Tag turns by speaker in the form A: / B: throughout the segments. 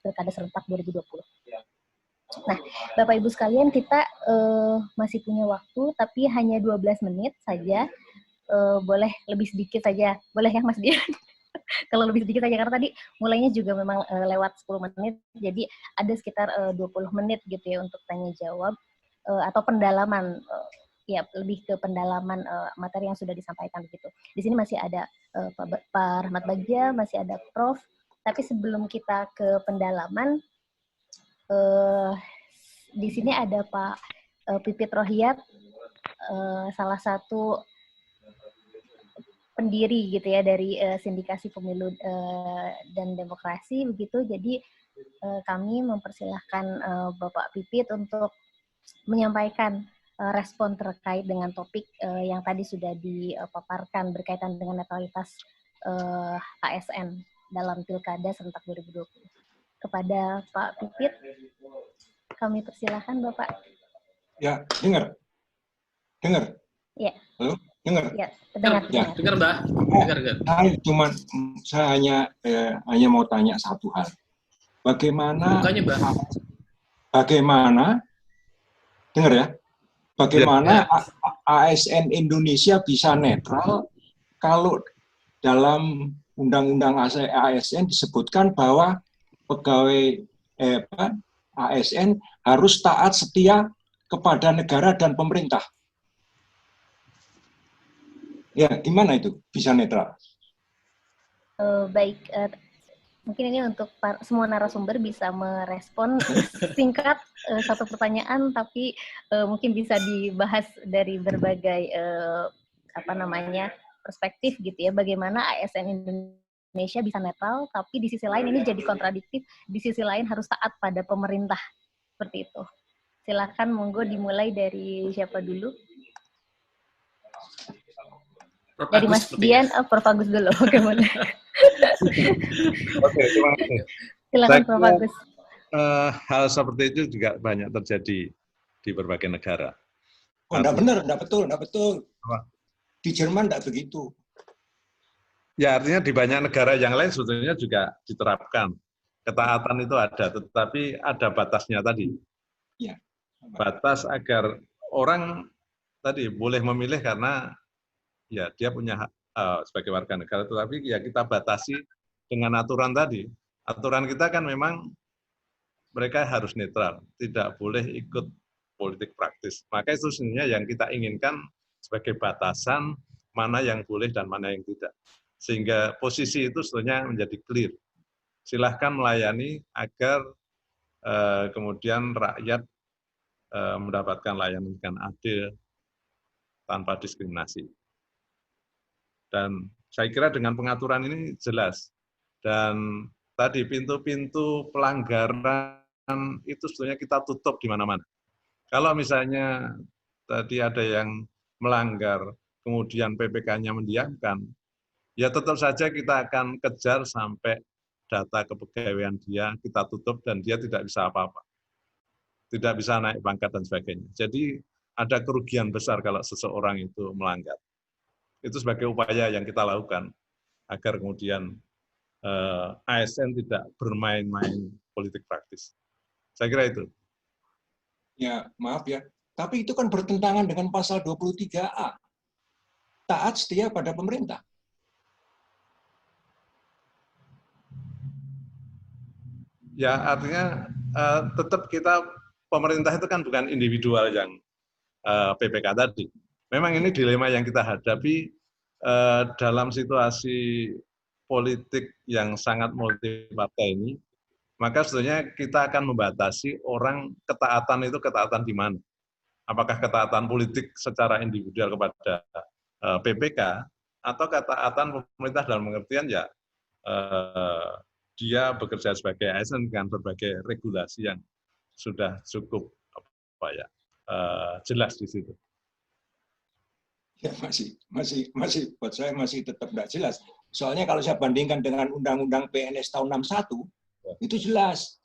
A: Pilkada Serentak 2020. Nah, Bapak Ibu sekalian, kita masih punya waktu, tapi hanya 12 menit saja. Boleh lebih sedikit saja. Boleh ya Mas Dian? Kalau lebih sedikit saja, karena tadi mulainya juga memang lewat 10 menit, jadi ada sekitar 20 menit gitu ya untuk tanya-jawab atau pendalaman, ya lebih ke pendalaman materi yang sudah disampaikan begitu. Di sini masih ada Pak Rahmat Bagja, masih ada Prof. Tapi sebelum kita ke pendalaman, di sini ada Pak Pipit Rohiyat, salah satu pendiri gitu ya dari Sindikasi Pemilu dan Demokrasi begitu. Jadi kami mempersilahkan Bapak Pipit untuk menyampaikan respon terkait dengan topik yang tadi sudah dipaparkan berkaitan dengan netralitas ASN dalam Pilkada Serentak 2020. Kepada Pak Pipit, kami persilahkan Bapak.
B: Ya, dengar.
A: Ya.
B: Halo, dengar.
A: Ya, dengar.
C: Dengar, Mbak. Dengar.
B: Saya hanya mau tanya satu hal. Bagaimana dengar ya? Bagaimana ASN Indonesia bisa netral kalau dalam Undang-Undang ASN disebutkan bahwa pegawai ASN harus taat setia kepada negara dan pemerintah. Ya, gimana itu bisa netral?
A: Baik, mungkin ini untuk semua narasumber bisa merespon singkat satu pertanyaan, tapi mungkin bisa dibahas dari berbagai perspektif gitu ya. Bagaimana ASN Indonesia bisa netral, tapi di sisi lain ini jadi kontradiktif. Di sisi lain harus taat pada pemerintah seperti itu. Silakan, monggo dimulai dari siapa dulu? Dari Mas Dian, Prof. Agus dulu. Bagaimana?
D: Oke, terima kasih.
A: Silakan Prof. Agus.
D: Hal seperti itu juga banyak terjadi di berbagai negara.
B: Oh, enggak betul. Apa? Di Jerman enggak begitu.
D: Ya, artinya di banyak negara yang lain sebetulnya juga diterapkan. Ketaatan itu ada, tetapi ada batasnya tadi.
B: Ya.
D: Batas agar orang tadi boleh memilih karena ya dia punya hak sebagai warga negara, tetapi ya kita batasi dengan aturan tadi. Aturan kita kan memang mereka harus netral, tidak boleh ikut politik praktis. Maka itu sebenarnya yang kita inginkan sebagai batasan mana yang boleh dan mana yang tidak. Sehingga posisi itu sebenarnya menjadi clear. Silahkan melayani agar kemudian rakyat mendapatkan layanan dengan adil tanpa diskriminasi. Dan saya kira dengan pengaturan ini jelas. Dan tadi pintu-pintu pelanggaran itu sebenarnya kita tutup di mana-mana. Kalau misalnya tadi ada yang melanggar, kemudian PPK-nya mendiamkan, ya tetap saja kita akan kejar sampai data kepegawaian dia, kita tutup dan dia tidak bisa apa-apa. Tidak bisa naik pangkat dan sebagainya. Jadi ada kerugian besar kalau seseorang itu melanggar. Itu sebagai upaya yang kita lakukan agar kemudian ASN tidak bermain-main politik praktis. Saya kira itu.
B: Ya, maaf ya. Tapi itu kan bertentangan dengan pasal 23A. Taat setia pada pemerintah.
D: Ya, artinya tetap kita, pemerintah itu kan bukan individual yang PPK tadi. Memang ini dilema yang kita hadapi dalam situasi politik yang sangat multipartai ini, maka sebenarnya kita akan membatasi orang ketaatan itu ketaatan di mana. Apakah ketaatan politik secara individual kepada PPK, atau ketaatan pemerintah dalam pengertian ya dia bekerja sebagai ASN dengan berbagai regulasi yang sudah cukup jelas di situ.
B: Ya, masih buat saya masih tetap nggak jelas. Soalnya kalau saya bandingkan dengan Undang-Undang PNS tahun 61, itu jelas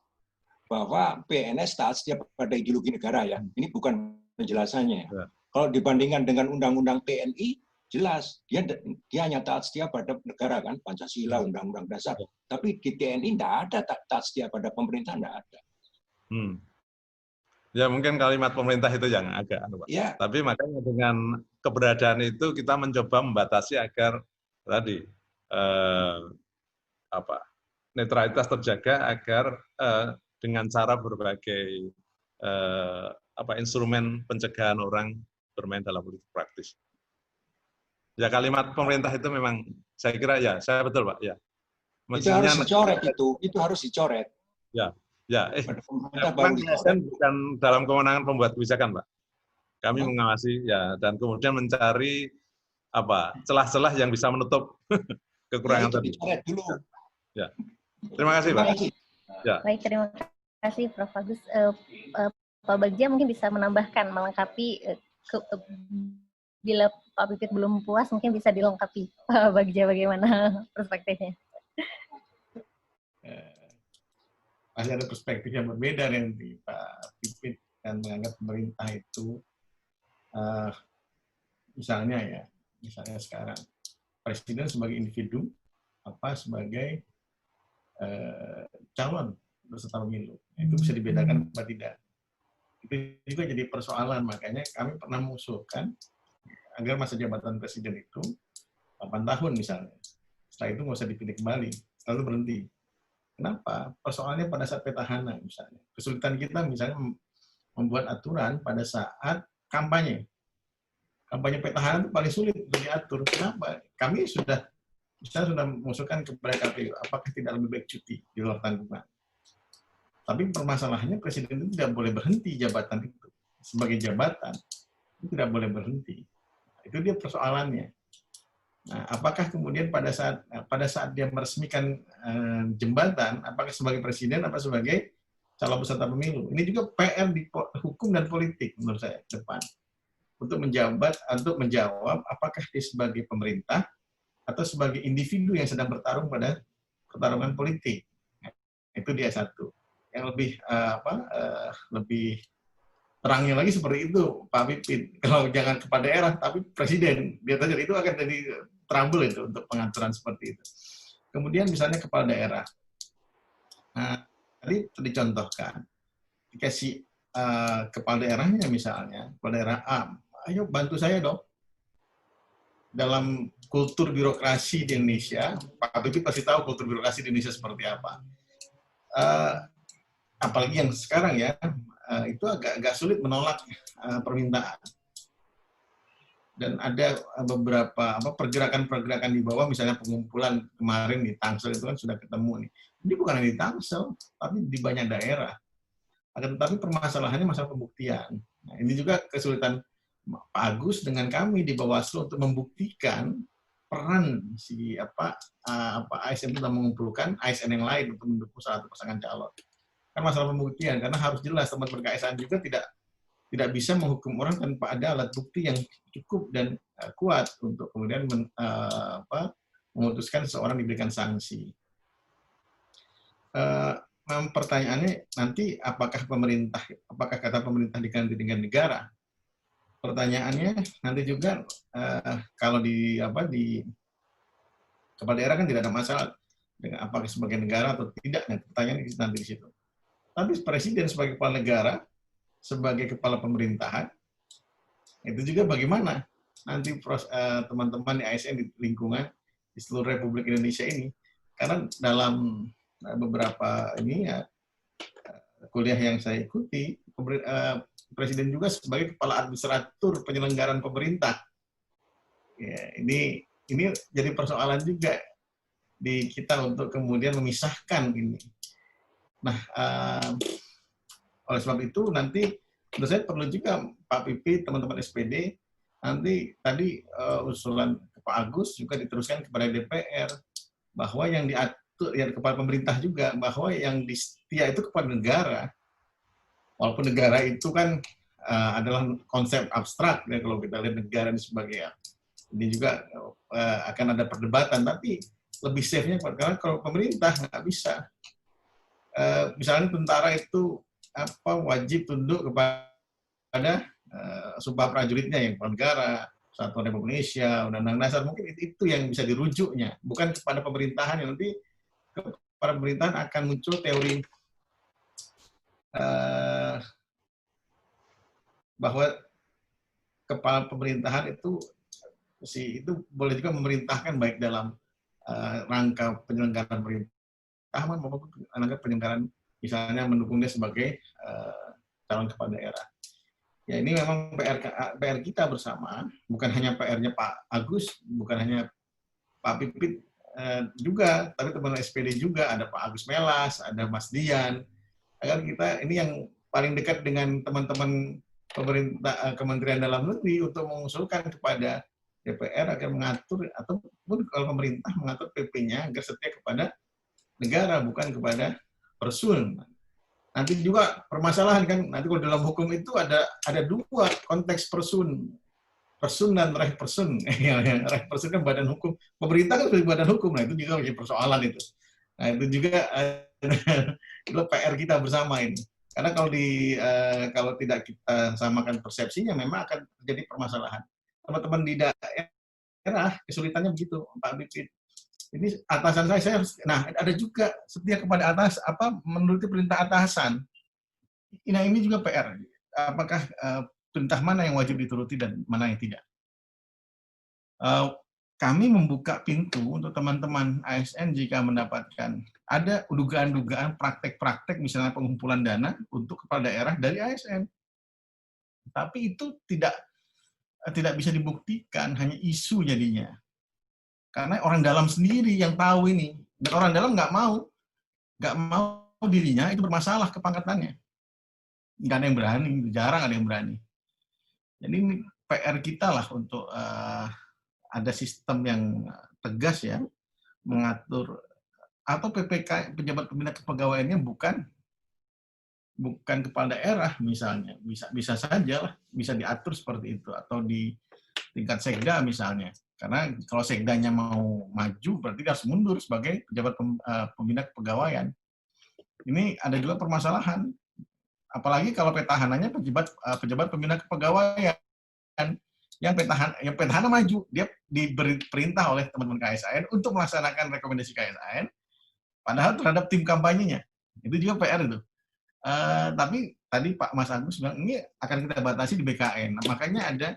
B: bahwa PNS taat setia pada ideologi negara ya. Ini bukan penjelasannya. Ya. Kalau dibandingkan dengan Undang-Undang TNI, jelas dia hanya taat setia pada negara kan, Pancasila, Undang-Undang Dasar. Tapi di TNI tidak ada taat setia pada pemerintah, tidak ada.
D: Ya mungkin kalimat pemerintah itu yang agak Pak.
B: Ya.
D: Tapi makanya dengan keberadaan itu kita mencoba membatasi agar tadi netralitas terjaga, agar dengan cara berbagai instrumen pencegahan orang bermain dalam politik praktis. Ya kalimat pemerintah itu memang saya kira ya, saya betul Pak ya.
B: Mestinya, itu harus dicoret itu harus dicoret.
D: Ya, memang ASN bukan dalam kewenangan pembuat kebijakan Pak. Kami mengawasi ya dan kemudian mencari celah-celah yang bisa menutup kekurangan tadi.
B: Dicoret dulu.
D: Ya. Terima kasih Pak.
A: Ya. Baik, terima kasih Prof. Agus. Pak Bagja mungkin bisa menambahkan, melengkapi bila Pak Pipit belum puas, mungkin bisa dilengkapi Pak Bagja bagaimana perspektifnya.
E: Pasti ada perspektif yang berbeda dari Pak Pipit dan menganggap pemerintah itu misalnya sekarang presiden sebagai individu sebagai calon peserta pemilu itu bisa dibedakan apa tidak. Itu juga jadi persoalan, makanya kami pernah mengusulkan agar masa jabatan presiden itu 8 tahun misalnya. Setelah itu nggak usah dipilih kembali, lalu berhenti. Kenapa? Persoalannya pada saat petahana misalnya. Kesulitan kita misalnya membuat aturan pada saat kampanye. Kampanye petahana itu paling sulit untuk diatur. Kenapa? Kami sudah mengusulkan kepada KPU, apakah tidak lebih baik cuti di luar tanggungan. Tapi permasalahannya presiden itu tidak boleh berhenti jabatan itu. Sebagai jabatan, itu tidak boleh berhenti. Itu dia persoalannya. Nah, apakah kemudian pada saat dia meresmikan jabatan, apakah sebagai presiden atau sebagai calon peserta pemilu? Ini juga PR di hukum dan politik menurut saya depan. Untuk menjawab apakah dia sebagai pemerintah atau sebagai individu yang sedang bertarung pada pertarungan politik. Nah, itu dia satu. Yang lebih terangnya lagi seperti itu, Pak Pipit. Kalau jangan kepala daerah, tapi presiden. Dia tadi itu akan jadi trouble itu untuk pengaturan seperti itu. Kemudian misalnya kepala daerah. Nah, tadi dicontohkan. Jika si kepala daerahnya misalnya, kepala daerah A, ayo bantu saya dong. Dalam kultur birokrasi di Indonesia, Pak Pipit pasti tahu kultur birokrasi di Indonesia seperti apa. Apalagi yang sekarang ya, itu agak sulit menolak permintaan. Dan ada beberapa pergerakan-pergerakan di bawah, misalnya pengumpulan kemarin di Tangsel itu kan sudah ketemu nih. Ini bukan hanya di Tangsel, tapi di banyak daerah. Akan tetapi permasalahannya masalah pembuktian. Nah, ini juga kesulitan Pak Agus dengan kami di Bawaslu untuk membuktikan peran si ASN itu dalam mengumpulkan ASN yang lain untuk mendukung salah satu pasangan calon. Kan masalah pembuktian, karena harus jelas teman-teman KSN juga tidak bisa menghukum orang tanpa ada alat bukti yang cukup dan kuat untuk kemudian memutuskan seseorang diberikan sanksi. Pertanyaannya nanti apakah kata pemerintah diganti dengan negara? Pertanyaannya nanti juga kalau di kepala daerah kan tidak ada masalah dengan apakah sebagai negara atau tidak. Nah, pertanyaan nanti di situ. Tapi presiden sebagai kepala negara, sebagai kepala pemerintahan, itu juga bagaimana nanti teman-teman di ASN di lingkungan di seluruh Republik Indonesia ini. Karena dalam beberapa kuliah yang saya ikuti, presiden juga sebagai kepala administratur penyelenggaraan pemerintah. Ya, ini jadi persoalan juga di kita untuk kemudian memisahkan ini. Nah, oleh sebab itu nanti menurut saya perlu juga Pak Pipit, teman-teman SPD, nanti tadi usulan Pak Agus juga diteruskan kepada DPR bahwa yang diatur ya kepada pemerintah juga, bahwa yang setia itu kepada negara. Walaupun negara itu kan adalah konsep abstrak, ya, kalau kita lihat negara ini sebagai ini juga akan ada perdebatan, tapi lebih safe-nya karena kalau pemerintah nggak bisa. Misalnya tentara itu wajib tunduk kepada sumpah prajuritnya yang kepala negara, Kesatuan Republik Indonesia, Undang-Undang Dasar, mungkin itu yang bisa dirujuknya, bukan kepada pemerintahan yang nanti kepada pemerintahan akan muncul teori bahwa kepala pemerintahan itu boleh juga memerintahkan baik dalam rangka penyelenggaraan pemerintahan maupun rangka penyelenggaraan misalnya mendukung dia sebagai calon kepala daerah. Ya ini memang PR kita bersama, bukan hanya PR-nya Pak Agus, bukan hanya Pak Pipit juga, tapi teman SPD juga, ada Pak Agus Melas, ada Mas Dian. Agar kita ini yang paling dekat dengan teman-teman pemerintah Kementerian Dalam Negeri untuk mengusulkan kepada DPR agar mengatur, ataupun kalau pemerintah mengatur PP-nya agar setia kepada negara, bukan kepada persun. Nanti juga permasalahan kan, nanti kalau dalam hukum itu ada dua konteks persun dan raih persun. Raih persun kan badan hukum, pemerintah kan sebagai badan hukum, nah itu juga menjadi persoalan itu. Nah itu juga itu PR kita bersama ini. Karena kalau tidak kita samakan persepsinya, memang akan terjadi permasalahan. Teman-teman di daerah kesulitannya begitu, Pak Bipit. Ini atasan saya nah ada juga setia kepada atas menuruti perintah atasan. Nah ini juga PR. Apakah perintah mana yang wajib dituruti dan mana yang tidak? Kami membuka pintu untuk teman-teman ASN jika mendapatkan ada dugaan-dugaan praktek-praktek misalnya pengumpulan dana untuk kepala daerah dari ASN. Tapi itu tidak bisa dibuktikan, hanya isu jadinya. Karena orang dalam sendiri yang tahu ini, dan orang dalam nggak mau dirinya itu bermasalah kepangkatannya. Nggak ada yang berani, jarang ada yang berani. Jadi ini PR kita lah untuk ada sistem yang tegas ya, mengatur, atau PPK, pejabat pembina kepegawaiannya bukan kepala daerah misalnya, bisa saja lah, bisa diatur seperti itu, atau di tingkat sekda misalnya. Karena kalau sekdanya mau maju, berarti dia harus mundur sebagai pejabat pembina kepegawaian. Ini ada juga permasalahan. Apalagi kalau petahananya pejabat pembina kepegawaian. Yang petahana maju, dia diberi perintah oleh teman-teman KSAN untuk melaksanakan rekomendasi KSAN, padahal terhadap tim kampanyenya. Itu juga PR itu. Tapi tadi Pak Mas Agus bilang, ini akan kita batasi di BKN. Nah, makanya ada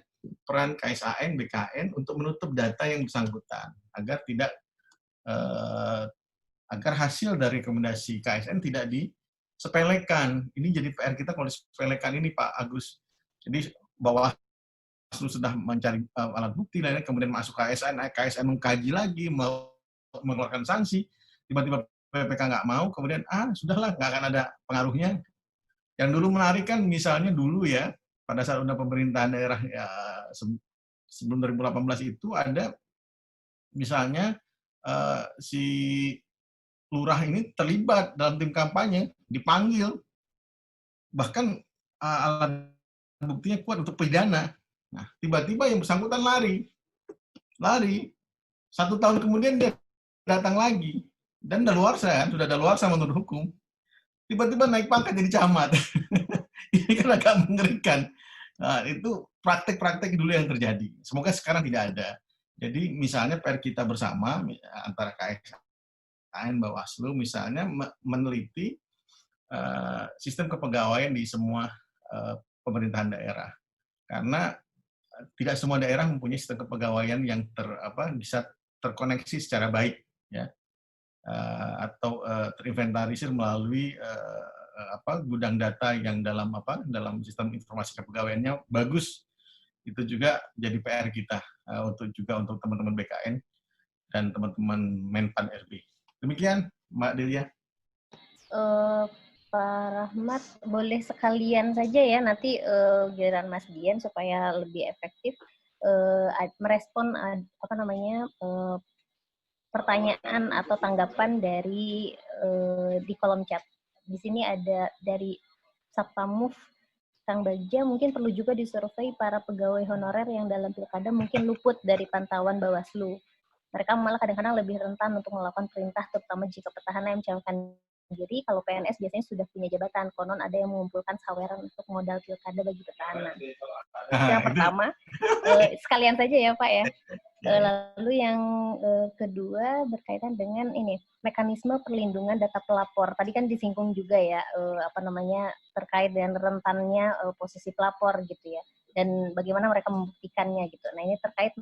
E: peran KSAN, BKN untuk menutup data yang bersangkutan agar agar hasil dari rekomendasi KSN tidak disepelekan. Ini jadi PR kita kalau disepelekan ini Pak Agus. Jadi Bawaslu sudah mencari alat bukti dan kemudian masuk KSN mengkaji lagi, mengeluarkan sanksi, tiba-tiba PPK nggak mau, kemudian sudahlah nggak akan ada pengaruhnya. Yang dulu menarik kan misalnya dulu ya, pada saat udah pemerintahan daerah ya, sebelum 2018 itu ada misalnya si lurah ini terlibat dalam tim kampanye, dipanggil, bahkan alat buktinya kuat untuk pidana. Nah, tiba-tiba yang bersangkutan lari. 1 tahun kemudian dia datang lagi, dan sudah daluarsa menurut hukum. Tiba-tiba naik pangkat jadi camat. Ini kan agak mengerikan. Nah, itu praktek-praktek dulu yang terjadi. Semoga sekarang tidak ada. Jadi misalnya PR kita bersama antara KSAN, Bawaslu misalnya meneliti sistem kepegawaian di semua pemerintahan daerah. Karena tidak semua daerah mempunyai sistem kepegawaian yang bisa terkoneksi secara baik, ya, atau terinventarisir melalui gudang data yang dalam sistem informasi kepegawaiannya bagus. Itu juga jadi PR kita untuk teman-teman BKN dan teman-teman Menpan RB. Demikian, Mbak Delia.
A: Pak Rahmat, boleh sekalian saja ya nanti giliran Mas Dian supaya lebih efektif merespon pertanyaan atau tanggapan dari di kolom chat. Di sini ada dari Sapamuf, Kang Bagja, mungkin perlu juga disurvei para pegawai honorer yang dalam pilkada mungkin luput dari pantauan Bawaslu. Mereka malah kadang-kadang lebih rentan untuk melakukan perintah, terutama jika petahana yang mencalonkan Jadi kalau PNS biasanya sudah punya jabatan, konon ada yang mengumpulkan saweran untuk modal pilkada bagi petahana. Itu yang pertama. Sekalian saja ya Pak ya. Lalu yang kedua berkaitan dengan ini mekanisme perlindungan data pelapor. Tadi kan disinggung juga ya terkait dengan rentannya posisi pelapor gitu ya, dan bagaimana mereka membuktikannya gitu. Nah ini terkait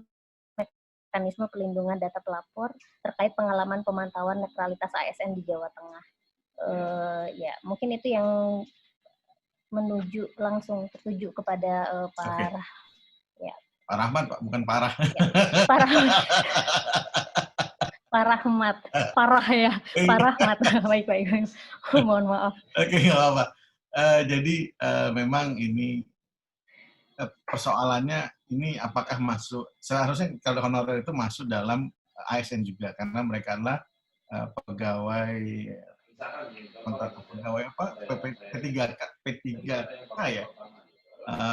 A: mekanisme perlindungan data pelapor terkait pengalaman pemantauan netralitas ASN di Jawa Tengah. Ya mungkin itu yang langsung tertuju kepada Pak ya.
E: Pak Rahmat, Pak, bukan parah.
A: Ya, Pak Rahmat, parah ya, Pak Rahmat. Baik. Mohon maaf.
E: Oke, nggak apa-apa. Jadi memang ini persoalannya ini apakah masuk, seharusnya kalau honorer itu masuk dalam ASN juga, karena mereka adalah pegawai P3K ya,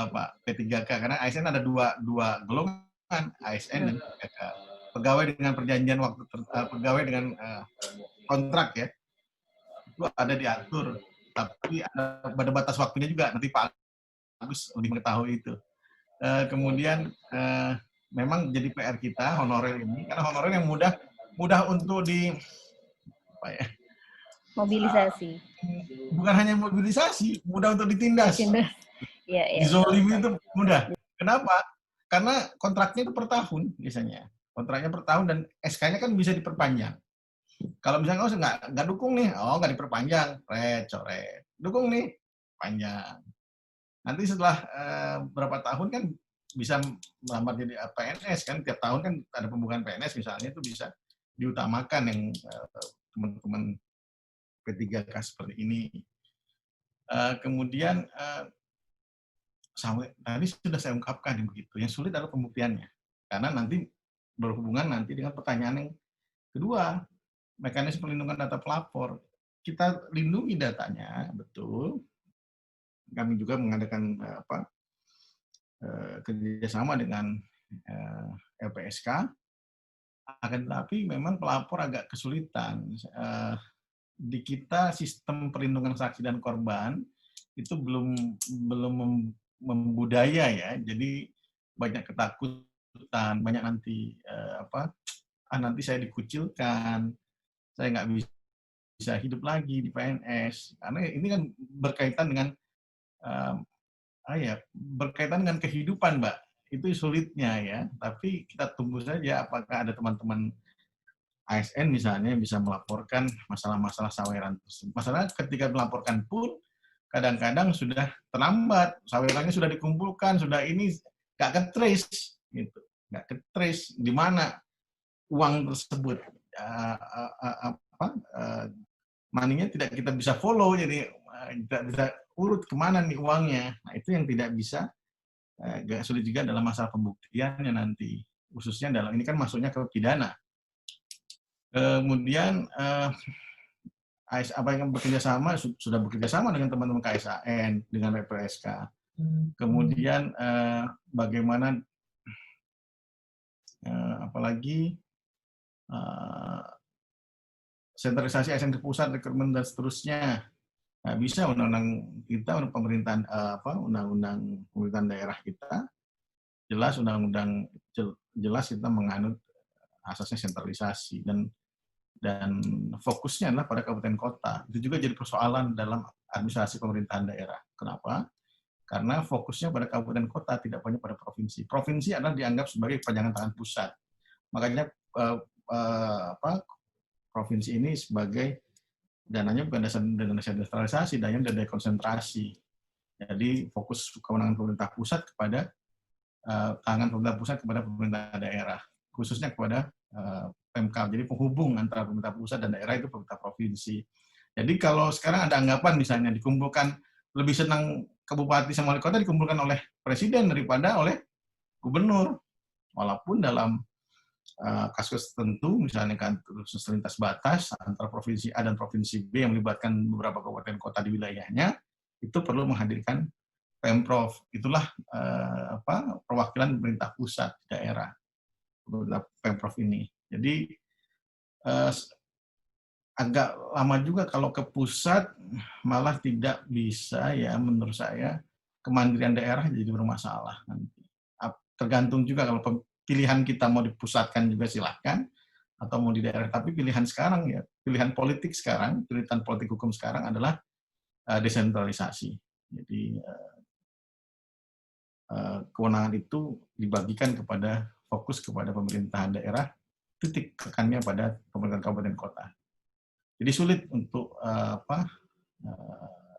E: Pak, P3K, karena ASN ada dua golongan, ASN dan P3K. Pegawai dengan perjanjian pegawai dengan kontrak ya, itu ada diatur, tapi ada batas waktunya juga, nanti Pak Agus lebih mengetahui itu. Kemudian memang jadi PR kita honorer ini, karena honorer yang mudah untuk
A: mobilisasi.
E: Bukan hanya mobilisasi, mudah untuk ditindas.
A: Ya.
E: Dizolimi itu mudah. Kenapa? Karena kontraknya itu per tahun biasanya. Kontraknya per tahun dan SK-nya kan bisa diperpanjang. Kalau misalnya nggak dukung nih, nggak diperpanjang, coret. Dukung nih, panjang. Nanti setelah berapa tahun kan bisa melamar jadi PNS kan, tiap tahun kan ada pembukaan PNS misalnya, itu bisa diutamakan yang teman-teman P3K seperti ini. Kemudian tadi sudah saya ungkapkan begitu. Yang sulit adalah pembuktiannya, karena nanti berhubungan nanti dengan pertanyaan yang kedua, mekanisme perlindungan data pelapor. Kita lindungi datanya, betul. Kami juga mengadakan kerjasama dengan LPSK, akan tetapi memang pelapor agak kesulitan. Di kita sistem perlindungan saksi dan korban itu belum membudaya ya, jadi banyak ketakutan, banyak nanti nanti saya dikucilkan, saya nggak bisa hidup lagi di PNS, karena ini kan berkaitan dengan berkaitan dengan kehidupan, Mbak. Itu sulitnya ya, tapi kita tunggu saja apakah ada teman-teman ASN misalnya bisa melaporkan masalah-masalah saweran tersebut. Masalah ketika melaporkan pun kadang-kadang sudah terlambat, sawerannya sudah dikumpulkan, sudah ini nggak ke-trace gitu, nggak ke-trace di mana uang tersebut, money-nya tidak kita bisa follow, jadi tidak bisa urut kemana nih uangnya. Nah itu yang tidak bisa, agak sulit juga dalam masalah pembuktiannya nanti, khususnya dalam ini kan masuknya ke pidana. Kemudian apa yang sudah bekerja sama dengan teman-teman KSAN, dengan LPSK. Kemudian bagaimana apalagi sentralisasi ASN di pusat, rekrutmen dan seterusnya. Nah, bisa undang-undang kita, pemerintahan undang-undang pemerintahan daerah kita jelas, undang-undang jelas kita menganut asasnya sentralisasi dan fokusnya adalah pada kabupaten kota. Itu juga jadi persoalan dalam administrasi pemerintahan daerah. Kenapa? Karena fokusnya pada kabupaten kota, tidak banyak pada provinsi. Provinsi adalah dianggap sebagai kepanjangan tangan pusat. Makanya provinsi ini sebagai dananya bukan dana sentralisasi, dananya dana konsentrasi. Jadi fokus kewenangan pemerintah pusat kepada tangan pemerintah pusat kepada pemerintah daerah, khususnya kepada Pemkab. Jadi penghubung antara pemerintah pusat dan daerah itu pemerintah provinsi. Jadi kalau sekarang ada anggapan misalnya dikumpulkan, lebih senang Bupati sama Wali Kota dikumpulkan oleh Presiden daripada oleh Gubernur. Walaupun dalam kasus tertentu, misalnya kan kasus lintas batas antara Provinsi A dan Provinsi B yang melibatkan beberapa kabupaten kota di wilayahnya, itu perlu menghadirkan Pemprov. Itulah perwakilan pemerintah pusat daerah, Pemprov ini. Jadi agak lama juga kalau ke pusat, malah tidak bisa ya menurut saya kemandirian daerah jadi bermasalah nanti. Tergantung juga kalau pilihan kita mau dipusatkan juga silahkan, atau mau di daerah. Tapi pilihan sekarang ya, pilihan politik sekarang, pilihan politik hukum sekarang adalah desentralisasi. Jadi kewenangan itu dibagikan kepada fokus kepada pemerintahan daerah, titik tekannya pada pemerintahan kabupaten kota. Jadi sulit untuk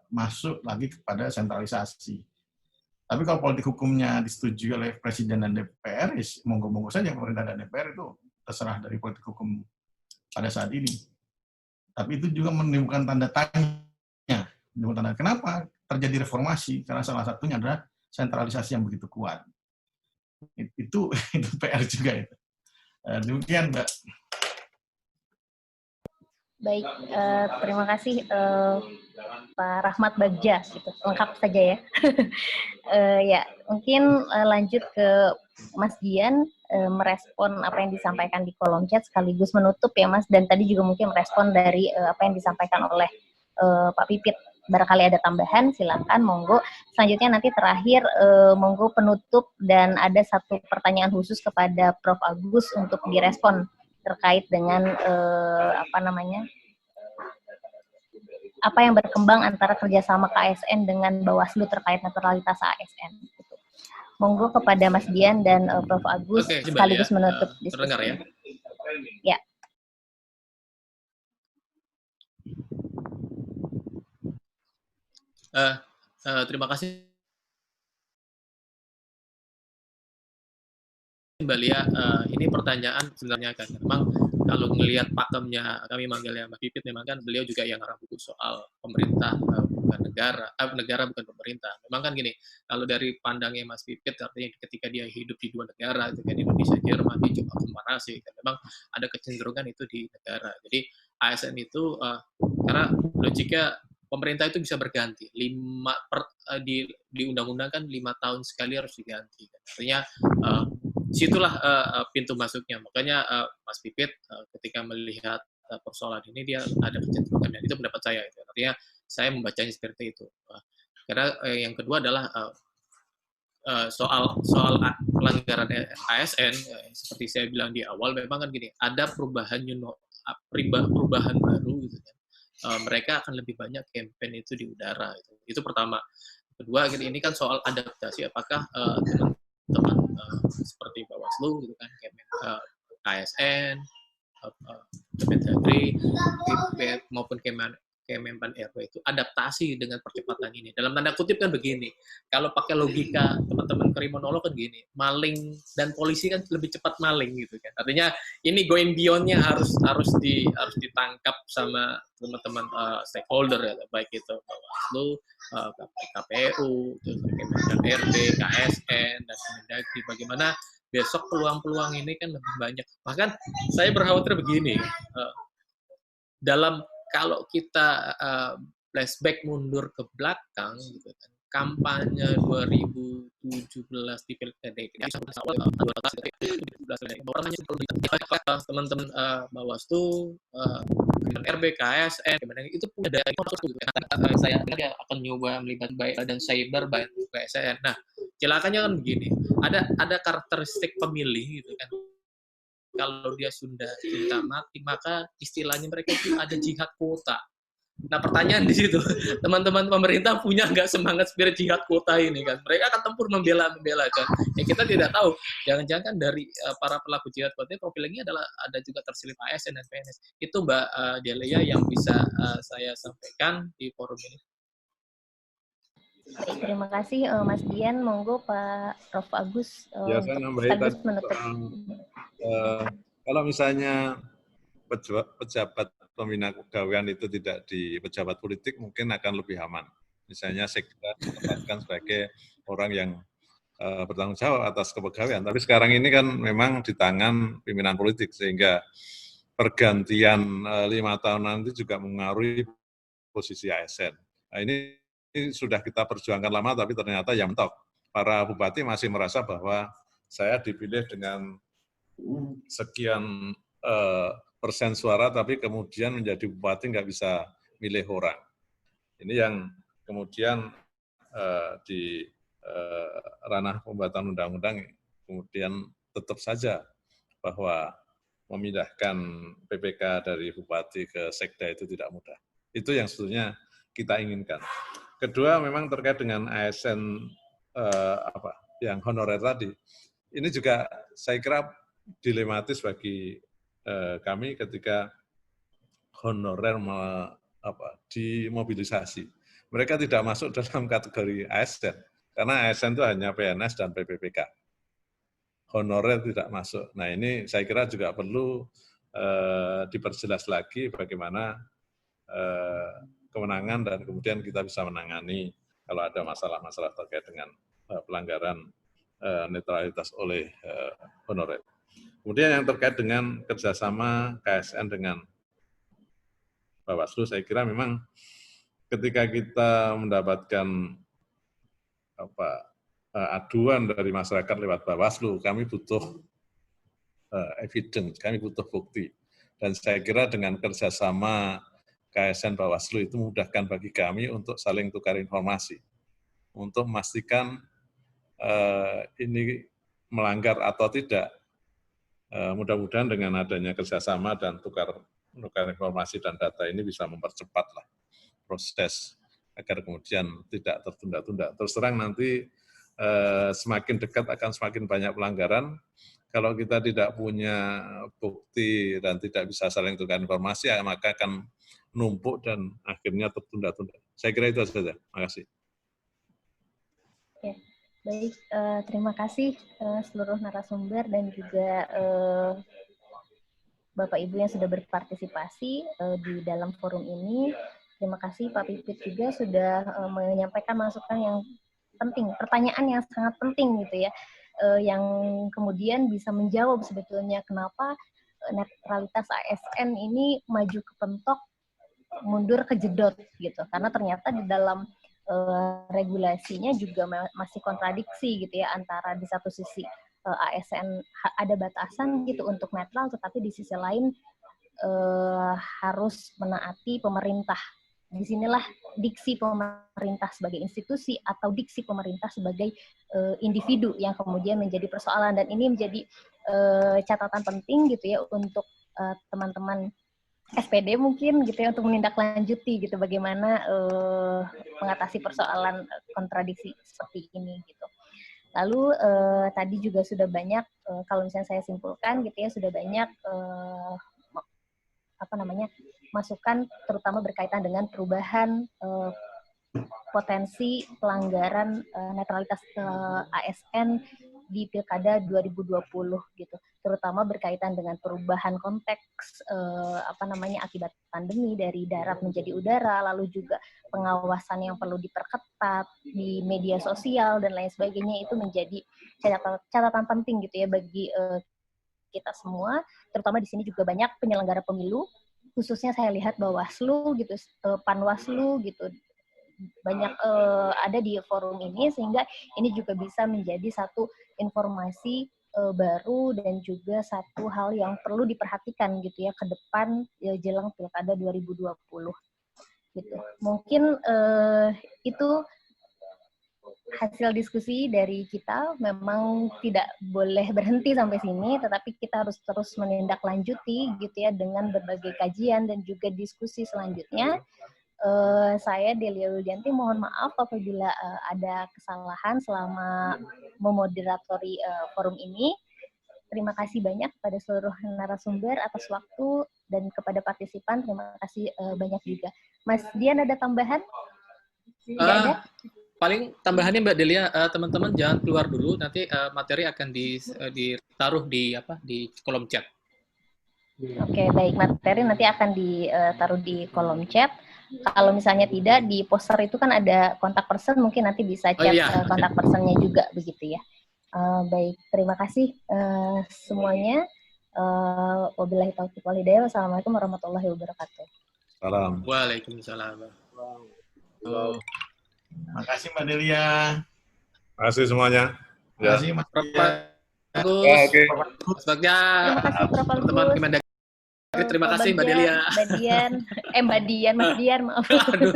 E: masuk lagi kepada sentralisasi. Tapi kalau politik hukumnya disetujui oleh Presiden dan DPR, monggo-monggo saja pemerintah dan DPR itu terserah dari politik hukum pada saat ini. Tapi itu juga menimbulkan tanda tanya. Kenapa terjadi reformasi? Karena salah satunya adalah sentralisasi yang begitu kuat. Itu PR juga itu. Demikian, Mbak.
A: Baik, terima kasih Pak Rahmat Bagja, gitu. Lengkap saja ya. Ya, mungkin lanjut ke Mas Dian, merespon apa yang disampaikan di kolom chat sekaligus menutup ya Mas, dan tadi juga mungkin merespon dari apa yang disampaikan oleh Pak Pipit. Barangkali ada tambahan, silakan, monggo. Selanjutnya nanti terakhir, monggo penutup dan ada satu pertanyaan khusus kepada Prof. Agus untuk direspon terkait dengan apa yang berkembang antara kerjasama KSN dengan Bawaslu terkait netralitas ASN. Gitu. Monggo kepada Mas Dian dan Prof. Agus sekaligus menutup diskusi.
C: Terdengar ya?
A: Ya.
C: Terima kasih Mbak Lia. Ini pertanyaan sebenarnya kan, memang kalau ngelihat pakemnya kami manggilnya Mas Pipit, memang kan beliau juga yang ngarang buku soal pemerintah bukan negara, negara bukan pemerintah. Memang kan gini, kalau dari pandangnya Mas Pipit, artinya ketika dia hidup di dua negara, itu kan Indonesia, Jerman, dia juga komparasi, kan memang ada kecenderungan itu di negara. Jadi ASN itu karena logiknya pemerintah itu bisa berganti. Di undang-undang kan 5 tahun sekali harus diganti. Artinya situlah pintu masuknya. Makanya Mas Pipit ketika melihat persoalan ini dia ada kecenderungan, dan itu pendapat saya. Artinya saya membacanya seperti itu. Karena yang kedua adalah soal pelanggaran ASN, seperti saya bilang di awal, memang kan gini, ada perubahan baru gitu kan. Mereka akan lebih banyak campaign itu di udara. Itu pertama. Kedua, ini kan soal adaptasi. Apakah teman-teman seperti Bawaslu, gitu kan, KSN, Kemendagri, maupun Kemenpan RW itu adaptasi dengan percepatan ini. Dalam tanda kutip kan begini, kalau pakai logika teman-teman kriminolog kan gini, maling dan polisi kan lebih cepat maling gitu kan. Artinya ini going beyond-nya harus ditangkap sama teman-teman stakeholder ya, baik itu Bawaslu, KPU, Kemenpan RW, KSN, dan Kemendagri. Bagaimana besok peluang-peluang ini kan lebih banyak. Bahkan saya berkhawatir begini, kalau kita flashback mundur ke belakang, gitu kan, kampanye 2017 di Pilkada teman-teman Bawaslu, RB, KSN, itu punya daya saya akan nyoba melibat baik dan cyber baik KSN. Nah, celakanya kan begini, ada karakteristik pemilih gitu kan. Kalau dia sudah cinta mati, maka istilahnya mereka itu ada jihad kuota. Nah, pertanyaan di situ, teman-teman pemerintah punya nggak semangat spirit jihad kuota ini kan? Mereka akan tempur membela kan? Ya kita tidak tahu. Jangan-jangan dari para pelaku jihad kuota profilingnya adalah ada juga terselip ASN dan PNS. Itu Mbak Delia yang bisa saya sampaikan di forum ini.
A: Baik, terima kasih Mas Dian. Monggo Pak Prof. Agus
D: ya, saya nambahin tadi kalau misalnya pejabat pembina kepegawaian itu tidak di pejabat politik, mungkin akan lebih aman. Misalnya sekda ditempatkan sebagai orang yang bertanggung jawab atas kepegawaian. Tapi sekarang ini kan memang di tangan pimpinan politik, sehingga pergantian 5 tahun nanti juga mengaruhi posisi ASN. Nah, ini sudah kita perjuangkan lama, tapi ternyata ya mentok. Para bupati masih merasa bahwa saya dipilih dengan sekian persen suara, tapi kemudian menjadi bupati nggak bisa milih orang. Ini yang kemudian di ranah pembuatan undang-undang kemudian tetap saja bahwa memindahkan PPK dari bupati ke sekda itu tidak mudah. Itu yang sebetulnya kita inginkan. Kedua, memang terkait dengan ASN yang honorer tadi. Ini juga saya kira dilematis bagi kami ketika honorer dimobilisasi. Mereka tidak masuk dalam kategori ASN, karena ASN itu hanya PNS dan PPPK. Honorer tidak masuk. Nah, ini saya kira juga perlu diperjelas lagi bagaimana kewenangan dan kemudian kita bisa menangani kalau ada masalah-masalah terkait dengan pelanggaran netralitas oleh honorer. Kemudian yang terkait dengan kerjasama KSN dengan Bawaslu, saya kira memang ketika kita mendapatkan aduan dari masyarakat lewat Bawaslu, kami butuh evidence, kami butuh bukti. Dan saya kira dengan kerjasama KSN Bawaslu itu memudahkan bagi kami untuk saling tukar informasi, untuk memastikan ini melanggar atau tidak. Mudah-mudahan dengan adanya kerjasama dan tukar informasi dan data ini bisa mempercepatlah proses agar kemudian tidak tertunda-tunda. Terus terang nanti semakin dekat akan semakin banyak pelanggaran. Kalau kita tidak punya bukti dan tidak bisa saling tukar informasi, maka akan numpuk dan akhirnya tertunda-tunda. Saya kira itu saja. Terima kasih.
A: Oke, baik. Terima kasih seluruh narasumber dan juga Bapak Ibu yang sudah berpartisipasi di dalam forum ini. Terima kasih Pak Pipit juga sudah menyampaikan masukan yang penting, pertanyaan yang sangat penting gitu ya, yang kemudian bisa menjawab sebetulnya kenapa netralitas ASN ini maju ke pentok, mundur ke jedot gitu. Karena ternyata di dalam regulasinya juga masih kontradiksi gitu ya, antara di satu sisi ASN ada batasan gitu untuk netral, tetapi di sisi lain harus menaati pemerintah. Disinilah diksi pemerintah sebagai institusi atau diksi pemerintah sebagai individu yang kemudian menjadi persoalan, dan ini menjadi catatan penting gitu ya untuk teman-teman SPD mungkin gitu ya, untuk menindaklanjuti gitu bagaimana mengatasi persoalan kontradiksi seperti ini gitu. Lalu tadi juga sudah banyak, kalau misalnya saya simpulkan gitu ya, sudah banyak masukan terutama berkaitan dengan perubahan potensi pelanggaran netralitas ASN di Pilkada 2020 gitu, terutama berkaitan dengan perubahan konteks akibat pandemi dari darat menjadi udara, lalu juga pengawasan yang perlu diperketat di media sosial dan lain sebagainya. Itu menjadi catatan penting gitu ya bagi kita semua, terutama di sini juga banyak penyelenggara pemilu, khususnya saya lihat Bawaslu gitu, Panwaslu gitu, banyak ada di forum ini, sehingga ini juga bisa menjadi satu informasi baru dan juga satu hal yang perlu diperhatikan gitu ya ke depan jelang Pilkada 2020 gitu. Mungkin itu hasil diskusi dari kita. Memang tidak boleh berhenti sampai sini, tetapi kita harus terus menindaklanjuti gitu ya dengan berbagai kajian dan juga diskusi selanjutnya. Saya Delia Yulianti mohon maaf apabila ada kesalahan selama memoderatori forum ini. Terima kasih banyak kepada seluruh narasumber atas waktu, dan kepada partisipan terima kasih banyak juga. Mas Dian, ada tambahan? Tidak ada?
C: Paling tambahannya Mbak Delia, teman-teman jangan keluar dulu, nanti materi akan ditaruh di kolom chat.
A: Oke, baik, materi nanti akan ditaruh di kolom chat. Kalau misalnya tidak, di poster itu kan ada kontak person, mungkin nanti bisa chat kontak personnya juga begitu ya. Baik, terima kasih semuanya. Wabillahi taufiq wal hidayah. Wassalamualaikum warahmatullahi wabarakatuh.
D: Salam.
C: Waalaikumsalam.
E: Terima kasih Mbak Delia.
D: Terima kasih semuanya.
E: Terima kasih Mas.
C: Bagus.
D: Oke.
C: Sebagai
A: Terima kasih Prof.
C: teman-teman Terima
A: Pak
C: kasih Mbak
A: Bagja,
C: Delia.
A: Mbak Dian, Mbak Dian, Mas Dian, maaf.
C: Aduh,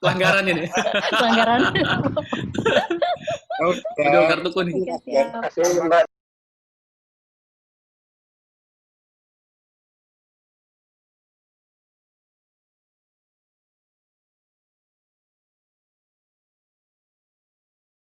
C: pelanggaran ini.
A: Pelanggaran.
C: Video kartu kuning.
A: Oke, siap.
F: Terima kasih Mbak